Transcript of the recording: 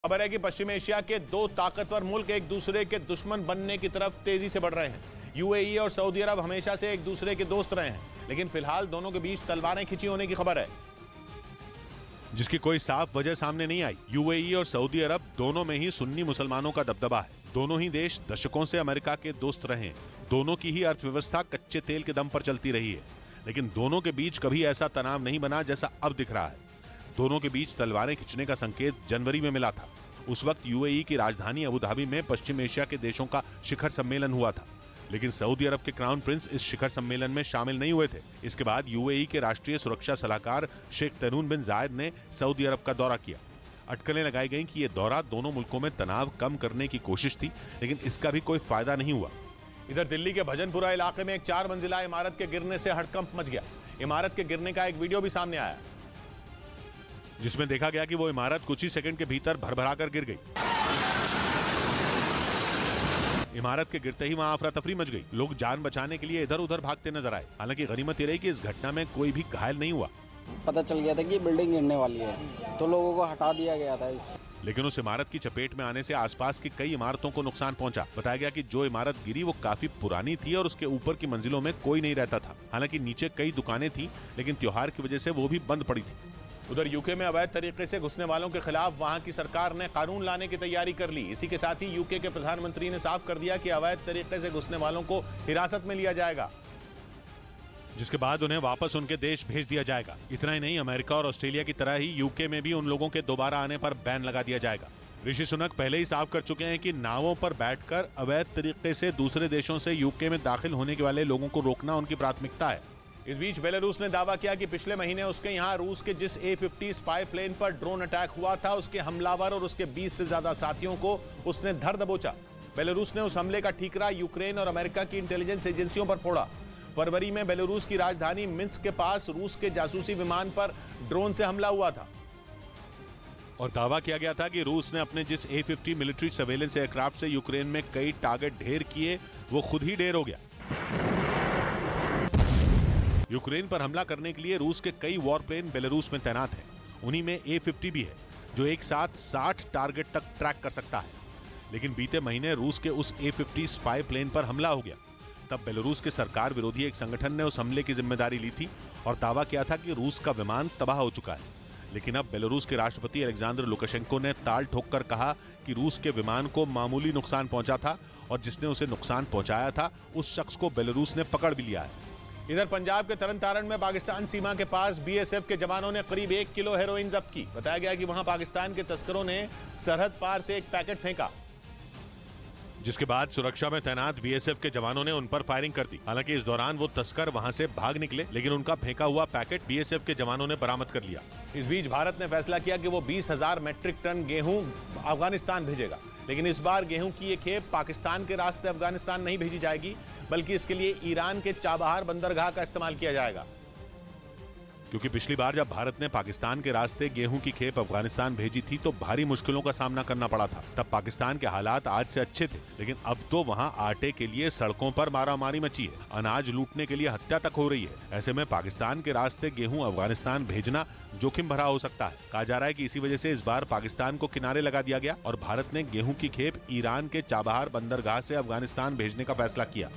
खबर है कि पश्चिम एशिया के दो ताकतवर मुल्क एक दूसरे के दुश्मन बनने की तरफ तेजी से बढ़ रहे हैं। यूएई और सऊदी अरब हमेशा से एक दूसरे के दोस्त रहे हैं, लेकिन फिलहाल दोनों के बीच तलवारें खिंची होने की खबर है, जिसकी कोई साफ वजह सामने नहीं आई। यूएई और सऊदी अरब दोनों में ही सुन्नी मुसलमानों का दबदबा है। दोनों ही देश दशकों से अमेरिका के दोस्त रहे हैं। दोनों की ही अर्थव्यवस्था कच्चे तेल के दम पर चलती रही है, लेकिन दोनों के बीच कभी ऐसा तनाव नहीं बना जैसा अब दिख रहा है। दोनों के बीच तलवारें खिंचने का संकेत जनवरी में मिला था। उस वक्त यूएई की राजधानी अबू धाबी में पश्चिम एशिया के देशों का शिखर सम्मेलन हुआ था, लेकिन सऊदी अरब के क्राउन प्रिंस इस शिखर सम्मेलन में शामिल नहीं हुए थे। इसके बाद यूएई के राष्ट्रीय सुरक्षा सलाहकार शेख तैमूर बिन जायद ने सऊदी अरब का दौरा किया। अटकलें लगाई गईं कि यह दौरा दोनों मुल्कों में तनाव कम करने की कोशिश थी, लेकिन इसका भी कोई फायदा नहीं हुआ। इधर दिल्ली के भजनपुरा इलाके में एक 4 मंजिला इमारत के गिरने से हड़कंप मच गया। इमारत के गिरने का एक वीडियो भी सामने आया, जिसमें देखा गया कि वो इमारत कुछ ही सेकंड के भीतर भरभरा कर गिर गई। इमारत के गिरते ही वहां अफरा तफरी मच गई। लोग जान बचाने के लिए इधर उधर भागते नजर आए। हालांकि गनीमत ये रही कि इस घटना में कोई भी घायल नहीं हुआ। पता चल गया था कि बिल्डिंग गिरने वाली है, तो लोगों को हटा दिया गया था इससे। लेकिन उस इमारत की चपेट में आने से आसपास की कई इमारतों को नुकसान पहुंचा। बताया गया कि जो इमारत गिरी वो काफी पुरानी थी और उसके ऊपर की मंजिलों में कोई नहीं रहता था। हालांकि नीचे कई दुकानें थी, लेकिन त्योहार की वजह से वो भी बंद पड़ी थी। उधर यूके में अवैध तरीके से घुसने वालों के खिलाफ वहां की सरकार ने कानून लाने की तैयारी कर ली। इसी के साथ ही यूके के प्रधानमंत्री ने साफ कर दिया कि अवैध तरीके से घुसने वालों को हिरासत में लिया जाएगा, जिसके बाद उन्हें वापस उनके देश भेज दिया जाएगा। इतना ही नहीं, अमेरिका और ऑस्ट्रेलिया की तरह ही यूके में भी उन लोगों के दोबारा आने पर बैन लगा दिया जाएगा। ऋषि सुनक पहले ही साफ कर चुके हैं कि नावों पर बैठकर अवैध तरीके से दूसरे देशों से यूके में दाखिल होने के वाले लोगों को रोकना उनकी प्राथमिकता है। इस बीच बेलारूस ने दावा किया कि पिछले महीने उसके यहां रूस के जिस A-50 स्पाई प्लेन पर ड्रोन अटैक हुआ था, उसके हमलावर और उसके 20 से ज्यादा साथियों को उसने धर दबोचा। बेलारूस ने उस हमले का ठीकरा यूक्रेन और अमेरिका की इंटेलिजेंस एजेंसियों पर फोड़ा। फरवरी में बेलारूस की राजधानी मिन्स्क के पास रूस के जासूसी विमान पर ड्रोन से हमला हुआ था और दावा किया गया था कि रूस ने अपने जिस A-50 मिलिट्री सर्वेलेंस एयरक्राफ्ट से यूक्रेन में कई टारगेट ढेर किए, वो खुद ही ढेर हो गया। यूक्रेन पर हमला करने के लिए रूस के कई वॉरप्लेन बेलारूस में तैनात हैं। उन्हीं में A-50 भी है, जो एक साथ 60 टारगेट तक ट्रैक कर सकता है। लेकिन बीते महीने रूस के उस A-50 स्पाई प्लेन पर हमला हो गया। तब बेलारूस के सरकार विरोधी एक संगठन ने उस हमले की जिम्मेदारी ली थी और दावा किया था कि रूस का विमान तबाह हो चुका है। लेकिन अब बेलारूस के राष्ट्रपति अलेक्जेंडर लुकाशेंको ने ताल ठोककर कहा कि रूस के विमान को मामूली नुकसान पहुंचा था और जिसने उसे नुकसान पहुंचाया था उस शख्स को बेलारूस ने पकड़ भी लिया है। इधर पंजाब के तरन तारण में पाकिस्तान सीमा के पास बीएसएफ के जवानों ने करीब 1 किलो हेरोइन जब्त की। बताया गया कि वहां पाकिस्तान के तस्करों ने सरहद पार से एक पैकेट फेंका, जिसके बाद सुरक्षा में तैनात बीएसएफ के जवानों ने उन पर फायरिंग कर दी। हालांकि इस दौरान वो तस्कर वहां से भाग निकले, लेकिन उनका फेंका हुआ पैकेट बीएसएफ के जवानों ने बरामद कर लिया। इस बीच भारत ने फैसला किया कि वो 20,000 मैट्रिक टन गेहूं अफगानिस्तान भेजेगा, लेकिन इस बार गेहूं की ये खेप पाकिस्तान के रास्ते अफगानिस्तान नहीं भेजी जाएगी, बल्कि इसके लिए ईरान के चाबहार बंदरगाह का इस्तेमाल किया जाएगा। क्योंकि पिछली बार जब भारत ने पाकिस्तान के रास्ते गेहूं की खेप अफगानिस्तान भेजी थी तो भारी मुश्किलों का सामना करना पड़ा था। तब पाकिस्तान के हालात आज से अच्छे थे, लेकिन अब तो वहां आटे के लिए सड़कों पर मारामारी मची है। अनाज लूटने के लिए हत्या तक हो रही है। ऐसे में पाकिस्तान के रास्ते गेहूं अफगानिस्तान भेजना जोखिम भरा हो सकता है। कहा जा रहा है कि इसी वजह से इस बार पाकिस्तान को किनारे लगा दिया गया और भारत ने गेहूं की खेप ईरान के चाबहार बंदरगाह से अफगानिस्तान भेजने का फैसला किया।